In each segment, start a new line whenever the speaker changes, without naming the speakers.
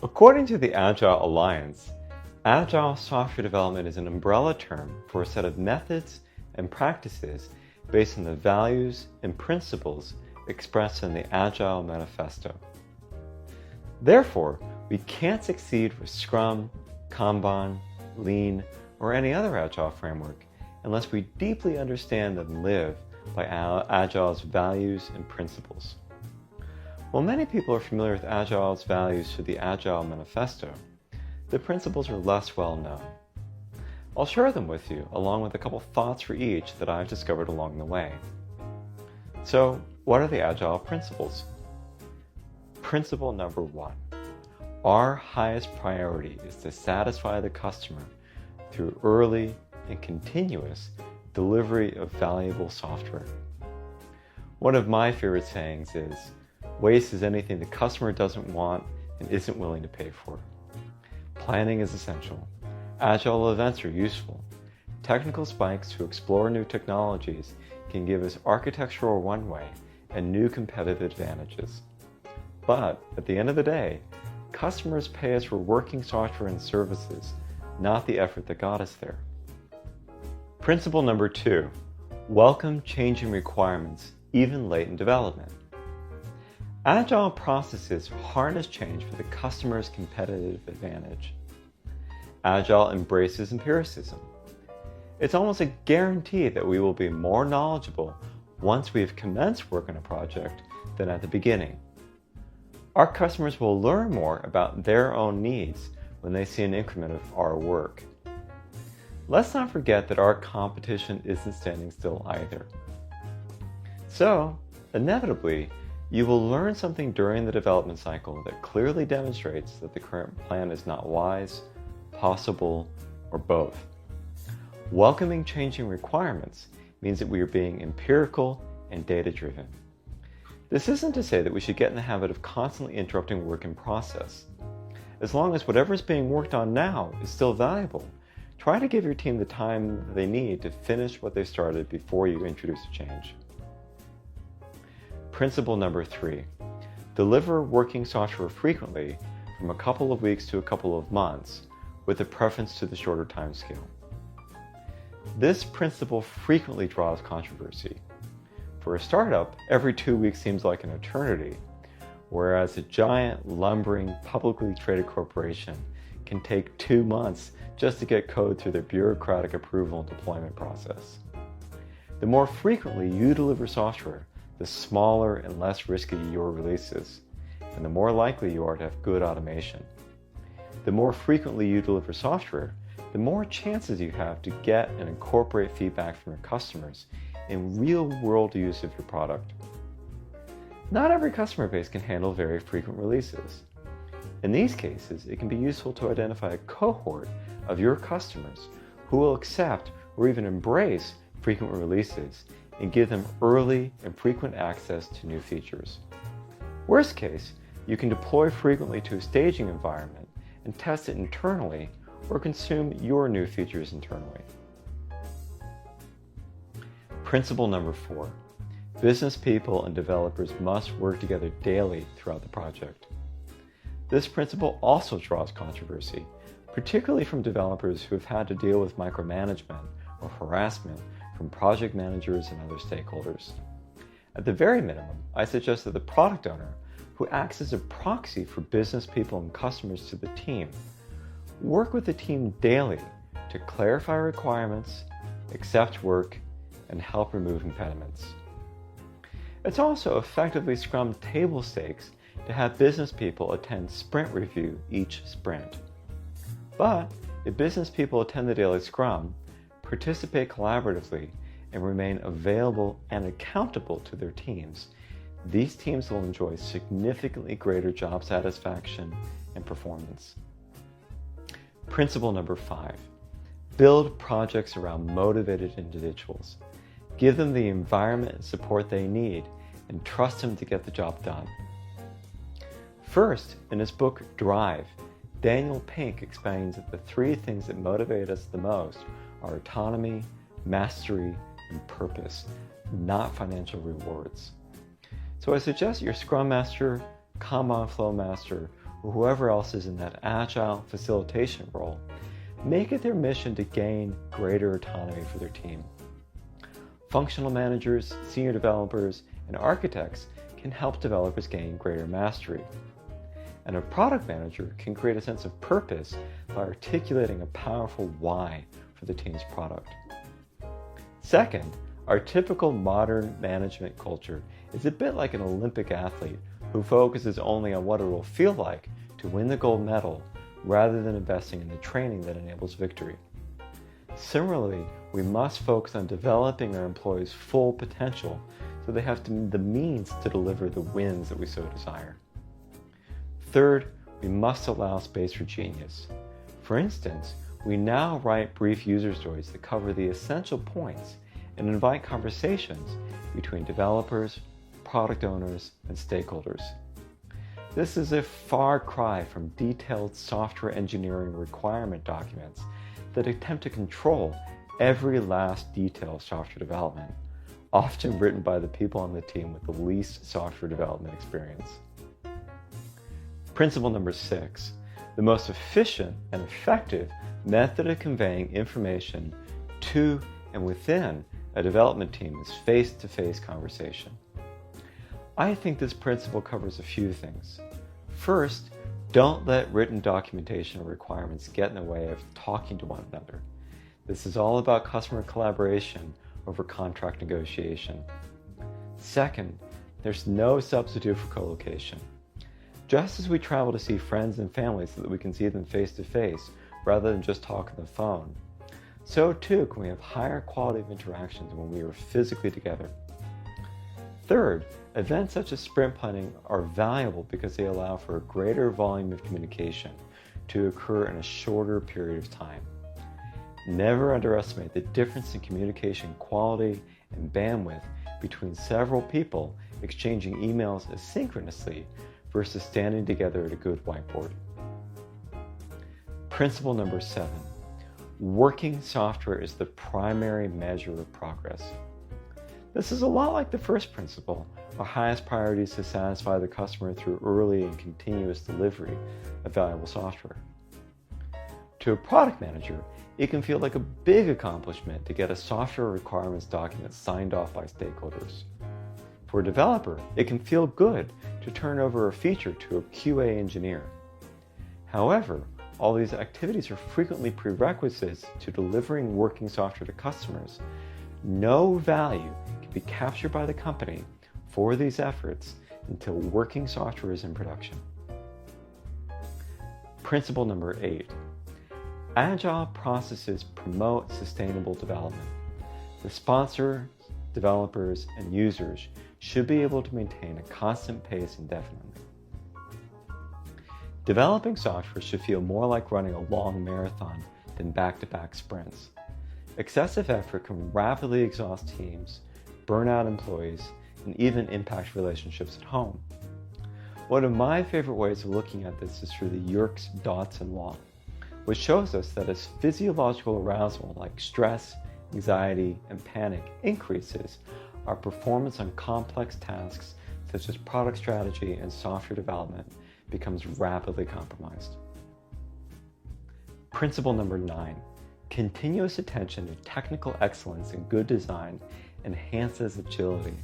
According to the Agile Alliance, Agile software development is an umbrella term for a set of methods and practices based on the values and principles expressed in the Agile Manifesto. Therefore, we can't succeed with Scrum, Kanban, Lean, or any other Agile framework unless we deeply understand and live by Agile's values and principles. While many people are familiar with Agile's values through the Agile Manifesto, the principles are less well known. I'll share them with you, along with a couple thoughts for each that I've discovered along the way. So, what are the Agile principles? Principle number 1. Our highest priority is to satisfy the customer through early and continuous delivery of valuable software. One of my favorite sayings is, waste is anything the customer doesn't want and isn't willing to pay for. Planning is essential. Agile events are useful. Technical spikes to explore new technologies can give us architectural runway and new competitive advantages. But at the end of the day, customers pay us for working software and services, not the effort that got us there. Principle number 2, welcome changing requirements, even late in development. Agile processes harness change for the customer's competitive advantage. Agile embraces empiricism. It's almost a guarantee that we will be more knowledgeable once we have commenced work on a project than at the beginning. Our customers will learn more about their own needs when they see an increment of our work. Let's not forget that our competition isn't standing still either. So, inevitably, you will learn something during the development cycle that clearly demonstrates that the current plan is not wise, possible, or both. Welcoming changing requirements means that we are being empirical and data-driven. This isn't to say that we should get in the habit of constantly interrupting work in process. As long as whatever is being worked on now is still valuable, try to give your team the time they need to finish what they started before you introduce a change. Principle number 3, deliver working software frequently from a couple of weeks to a couple of months, with a preference to the shorter timescale. This principle frequently draws controversy. For a startup, every 2 weeks seems like an eternity, whereas a giant, lumbering, publicly traded corporation can take 2 months just to get code through their bureaucratic approval and deployment process. The more frequently you deliver software, the smaller and less risky your release is, and the more likely you are to have good automation. The more frequently you deliver software, the more chances you have to get and incorporate feedback from your customers in real-world use of your product. Not every customer base can handle very frequent releases. In these cases, it can be useful to identify a cohort of your customers who will accept or even embrace frequent releases and give them early and frequent access to new features. Worst case, you can deploy frequently to a staging environment and test it internally or consume your new features internally. Principle number 4, business people and developers must work together daily throughout the project. This principle also draws controversy, particularly from developers who have had to deal with micromanagement or harassment from project managers and other stakeholders. At the very minimum, I suggest that the product owner, who acts as a proxy for business people and customers to the team, work with the team daily to clarify requirements, accept work, and help remove impediments. It's also effectively Scrum table stakes to have business people attend sprint review each sprint. But if business people attend the daily Scrum, participate collaboratively, and remain available and accountable to their teams, these teams will enjoy significantly greater job satisfaction and performance. Principle number 5, build projects around motivated individuals. Give them the environment and support they need, and trust them to get the job done. First, in his book Drive, Daniel Pink explains that the 3 things that motivate us the most are autonomy, mastery, and purpose, not financial rewards. So I suggest your Scrum Master, Kanban Flow Master, or whoever else is in that agile facilitation role, make it their mission to gain greater autonomy for their team. Functional managers, senior developers, and architects can help developers gain greater mastery. And a product manager can create a sense of purpose by articulating a powerful why for the team's product. Second, our typical modern management culture is a bit like an Olympic athlete who focuses only on what it will feel like to win the gold medal rather than investing in the training that enables victory. Similarly, we must focus on developing our employees' full potential so they have the means to deliver the wins that we so desire. Third, we must allow space for genius. For instance, we now write brief user stories that cover the essential points and invite conversations between developers, product owners, and stakeholders. This is a far cry from detailed software engineering requirement documents that attempt to control every last detail of software development, often written by the people on the team with the least software development experience. Principle number 6, the most efficient and effective method of conveying information to and within a development team is face-to-face conversation. I think this principle covers a few things. First, don't let written documentation or requirements get in the way of talking to one another. This is all about customer collaboration over contract negotiation. Second, there's no substitute for co-location. Just as we travel to see friends and family so that we can see them face-to-face rather than just talk on the phone, so too can we have higher quality of interactions when we are physically together. Third, events such as sprint planning are valuable because they allow for a greater volume of communication to occur in a shorter period of time. Never underestimate the difference in communication quality and bandwidth between several people exchanging emails asynchronously versus standing together at a good whiteboard. Principle number 7. Working software is the primary measure of progress. This is a lot like the first principle. Our highest priority is to satisfy the customer through early and continuous delivery of valuable software. To a product manager, it can feel like a big accomplishment to get a software requirements document signed off by stakeholders. For a developer, it can feel good to turn over a feature to a QA engineer. However, all these activities are frequently prerequisites to delivering working software to customers. No value can be captured by the company for these efforts until working software is in production. Principle number 8. Agile processes promote sustainable development. The sponsor, developers, and users should be able to maintain a constant pace indefinitely. Developing software should feel more like running a long marathon than back-to-back sprints. Excessive effort can rapidly exhaust teams, burn out employees, and even impact relationships at home. One of my favorite ways of looking at this is through the Yerkes-Dodson law, which shows us that as physiological arousal like stress, anxiety, and panic increases, our performance on complex tasks such as product strategy and software development becomes rapidly compromised. Principle number 9. Continuous attention to technical excellence and good design enhances agility.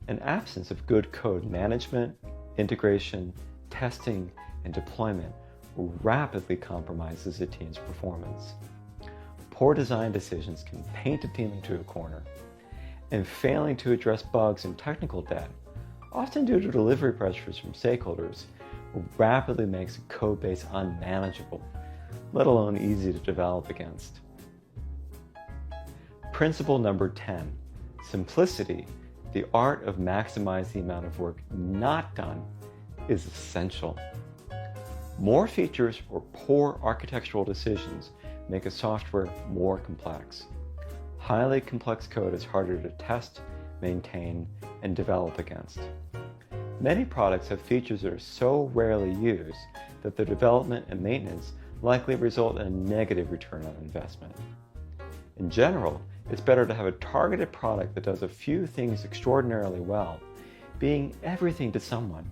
An absence of good code management, integration, testing, and deployment rapidly compromises a team's performance. Poor design decisions can paint a team into a corner, and failing to address bugs and technical debt, often due to delivery pressures from stakeholders, rapidly makes a code base unmanageable, let alone easy to develop against. Principle number 10. Simplicity, the art of maximizing the amount of work not done, is essential. More features or poor architectural decisions make a software more complex. Highly complex code is harder to test, maintain, and develop against. Many products have features that are so rarely used that their development and maintenance likely result in a negative return on investment. In general, it's better to have a targeted product that does a few things extraordinarily well, being everything to someone,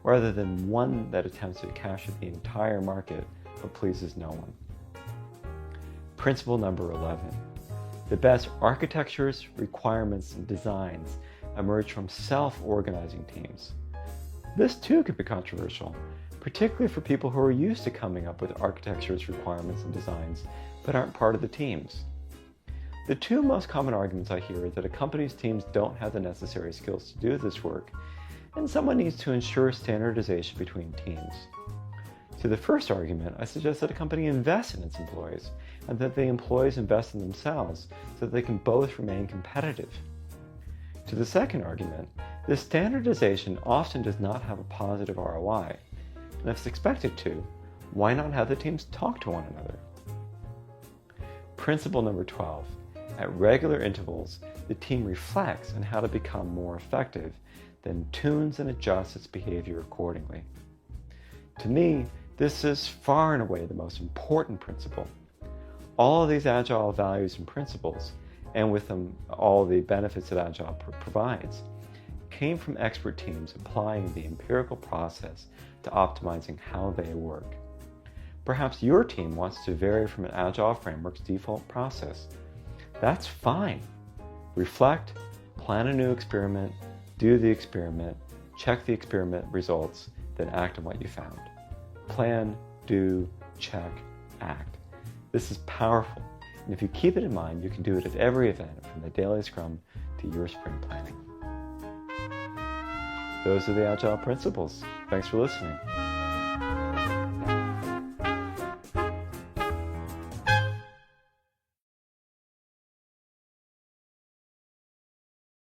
rather than one that attempts to capture the entire market but pleases no one. Principle number 11. The best architectures, requirements, and designs emerge from self-organizing teams. This too could be controversial, particularly for people who are used to coming up with architectures, requirements, and designs, but aren't part of the teams. The two most common arguments I hear are that a company's teams don't have the necessary skills to do this work, and someone needs to ensure standardization between teams. To the first argument, I suggest that a company invest in its employees, and that the employees invest in themselves so that they can both remain competitive. To the second argument, this standardization often does not have a positive ROI, and if it's expected to, why not have the teams talk to one another? Principle number 12. At regular intervals, the team reflects on how to become more effective, then tunes and adjusts its behavior accordingly. To me, this is far and away the most important principle. All of these Agile values and principles, and with them all the benefits that Agile provides, came from expert teams applying the empirical process to optimizing how they work. Perhaps your team wants to vary from an Agile framework's default process. That's fine. Reflect, plan a new experiment, do the experiment, check the experiment results, then act on what you found. Plan, do, check, act. This is powerful, and if you keep it in mind, you can do it at every event, from the daily Scrum to your sprint planning. Those are the Agile Principles. Thanks for listening.